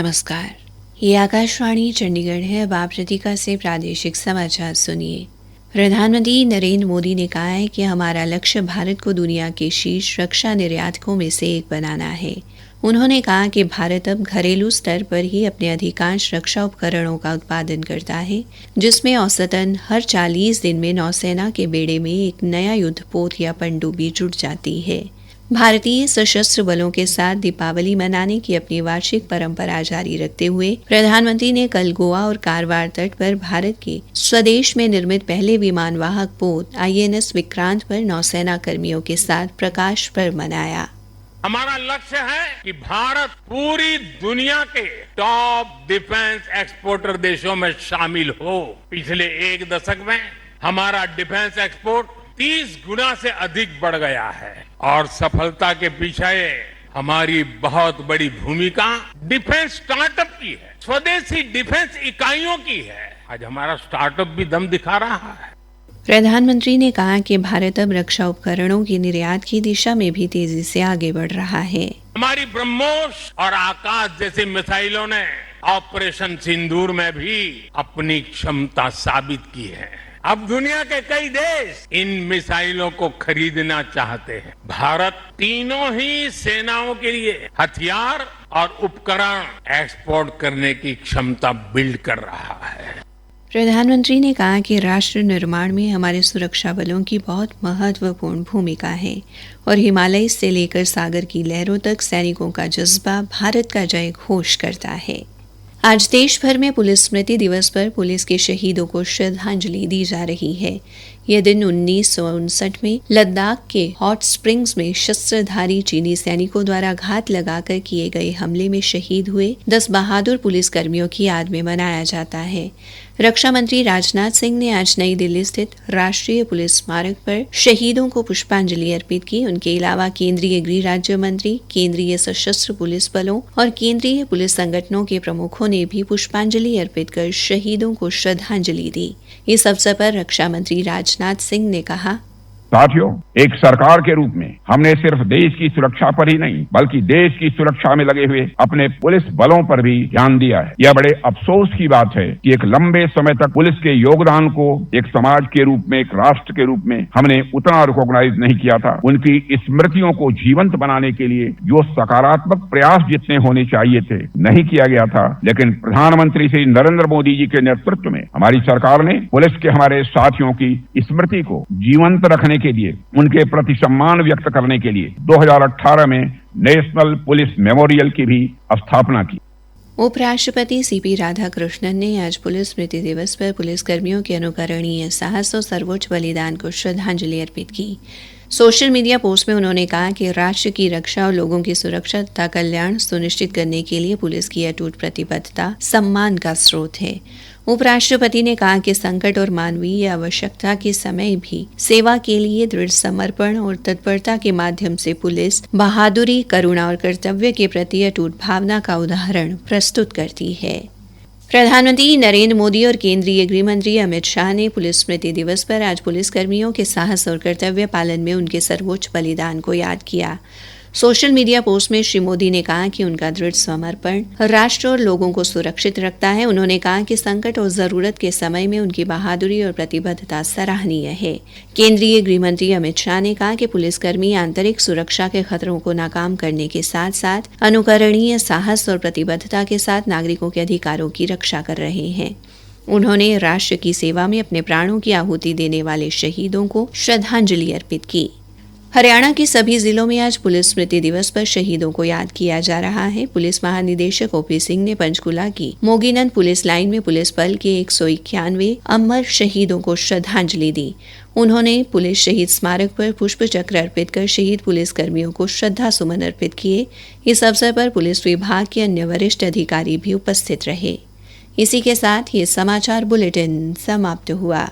नमस्कार, ये आकाशवाणी चंडीगढ़ है। अब आप रतिका से प्रादेशिक समाचार सुनिए। प्रधानमंत्री नरेंद्र मोदी ने कहा है कि हमारा लक्ष्य भारत को दुनिया के शीर्ष रक्षा निर्यातकों में से एक बनाना है। उन्होंने कहा कि भारत अब घरेलू स्तर पर ही अपने अधिकांश रक्षा उपकरणों का उत्पादन करता है, जिसमें औसतन हर 40 दिन में नौसेना के बेड़े में एक नया युद्धपोत या पनडुब्बी जुड़ जाती है। भारतीय सशस्त्र बलों के साथ दीपावली मनाने की अपनी वार्षिक परंपरा जारी रखते हुए प्रधानमंत्री ने कल गोवा और कारवार तट पर भारत के स्वदेश में निर्मित पहले विमानवाहक पोत INS विक्रांत पर नौसेना कर्मियों के साथ प्रकाश पर्व मनाया। हमारा लक्ष्य है कि भारत पूरी दुनिया के टॉप डिफेंस एक्सपोर्टर देशों में शामिल हो। पिछले एक दशक में हमारा डिफेंस एक्सपोर्ट 30 गुना से अधिक बढ़ गया है और सफलता के पीछे हमारी बहुत बड़ी भूमिका डिफेंस स्टार्टअप की है, स्वदेशी डिफेंस इकाइयों की है। आज हमारा स्टार्टअप भी दम दिखा रहा है। प्रधानमंत्री ने कहा कि भारत अब रक्षा उपकरणों की निर्यात की दिशा में भी तेजी से आगे बढ़ रहा है। हमारी ब्रह्मोस और आकाश जैसी मिसाइलों ने ऑपरेशन सिंदूर में भी अपनी क्षमता साबित की है। अब दुनिया के कई देश इन मिसाइलों को खरीदना चाहते हैं। भारत तीनों ही सेनाओं के लिए हथियार और उपकरण एक्सपोर्ट करने की क्षमता बिल्ड कर रहा है। प्रधानमंत्री ने कहा कि राष्ट्र निर्माण में हमारे सुरक्षा बलों की बहुत महत्वपूर्ण भूमिका है और हिमालय से लेकर सागर की लहरों तक सैनिकों का जज्बा भारत का जय घोष करता है। आज देश भर में पुलिस स्मृति दिवस पर पुलिस के शहीदों को श्रद्धांजलि दी जा रही है। यह दिन 1959 में लद्दाख के हॉट स्प्रिंग्स में शस्त्रधारी चीनी सैनिकों द्वारा घात लगाकर किए गए हमले में शहीद हुए 10 बहादुर पुलिसकर्मियों की याद में मनाया जाता है। रक्षा मंत्री राजनाथ सिंह ने आज नई दिल्ली स्थित राष्ट्रीय पुलिस स्मारक पर शहीदों को पुष्पांजलि अर्पित की। उनके अलावा केंद्रीय गृह राज्य मंत्री, केंद्रीय सशस्त्र पुलिस बलों और केंद्रीय पुलिस संगठनों के प्रमुखों ने भी पुष्पांजलि अर्पित कर शहीदों को श्रद्धांजलि दी। इस अवसर पर रक्षा मंत्री राजनाथ सिंह ने कहा, साथियों, एक सरकार के रूप में हमने सिर्फ देश की सुरक्षा पर ही नहीं बल्कि देश की सुरक्षा में लगे हुए अपने पुलिस बलों पर भी ध्यान दिया है। यह बड़े अफसोस की बात है कि एक लंबे समय तक पुलिस के योगदान को एक समाज के रूप में, एक राष्ट्र के रूप में हमने उतना रिकॉग्नाइज नहीं किया था। उनकी स्मृतियों को जीवंत बनाने के लिए जो सकारात्मक प्रयास जितने होने चाहिए थे नहीं किया गया था। लेकिन प्रधानमंत्री श्री नरेंद्र मोदी जी के नेतृत्व में हमारी सरकार ने पुलिस के हमारे साथियों की स्मृति को जीवंत रखने के लिए, उनके प्रति सम्मान व्यक्त करने के लिए 2018 में नेशनल पुलिस मेमोरियल की भी स्थापना की। उपराष्ट्रपति CP राधाकृष्णन ने आज पुलिस स्मृति दिवस पर पुलिसकर्मियों के अनुकरणीय साहस और सर्वोच्च बलिदान को श्रद्धांजलि अर्पित की। सोशल मीडिया पोस्ट में उन्होंने कहा कि राष्ट्र की रक्षा और लोगों की सुरक्षा तथा कल्याण सुनिश्चित करने के लिए पुलिस की अटूट प्रतिबद्धता सम्मान का स्रोत है। उपराष्ट्रपति ने कहा कि संकट और मानवीय आवश्यकता के समय भी सेवा के लिए दृढ़ समर्पण और तत्परता के माध्यम से पुलिस बहादुरी, करुणा और कर्तव्य के प्रति अटूट भावना का उदाहरण प्रस्तुत करती है। प्रधानमंत्री नरेंद्र मोदी और केंद्रीय गृह मंत्री अमित शाह ने पुलिस स्मृति दिवस पर आज पुलिसकर्मियों के साहस और कर्तव्य पालन में उनके सर्वोच्च बलिदान को याद किया। सोशल मीडिया पोस्ट में श्री मोदी ने कहा कि उनका दृढ़ समर्पण राष्ट्र और लोगों को सुरक्षित रखता है। उन्होंने कहा कि संकट और जरूरत के समय में उनकी बहादुरी और प्रतिबद्धता सराहनीय है। केंद्रीय गृह मंत्री अमित शाह ने कहा कि पुलिसकर्मी आंतरिक सुरक्षा के खतरों को नाकाम करने के साथ साथ अनुकरणीय साहस और प्रतिबद्धता के साथ नागरिकों के अधिकारों की रक्षा कर रहे हैं। उन्होंने राष्ट्र की सेवा में अपने प्राणों की आहुति देने वाले शहीदों को श्रद्धांजलि अर्पित की। हरियाणा के सभी जिलों में आज पुलिस स्मृति दिवस पर शहीदों को याद किया जा रहा है। पुलिस महानिदेशक OP सिंह ने पंचकुला की मोगीनंद पुलिस लाइन में पुलिस बल के 191 अमर शहीदों को श्रद्धांजलि दी। उन्होंने पुलिस शहीद स्मारक पर पुष्प चक्र अर्पित कर शहीद पुलिस कर्मियों को श्रद्धा सुमन अर्पित किए। इस अवसर पर पुलिस विभाग के अन्य वरिष्ठ अधिकारी भी उपस्थित रहे। इसी के साथ ये समाचार बुलेटिन समाप्त हुआ।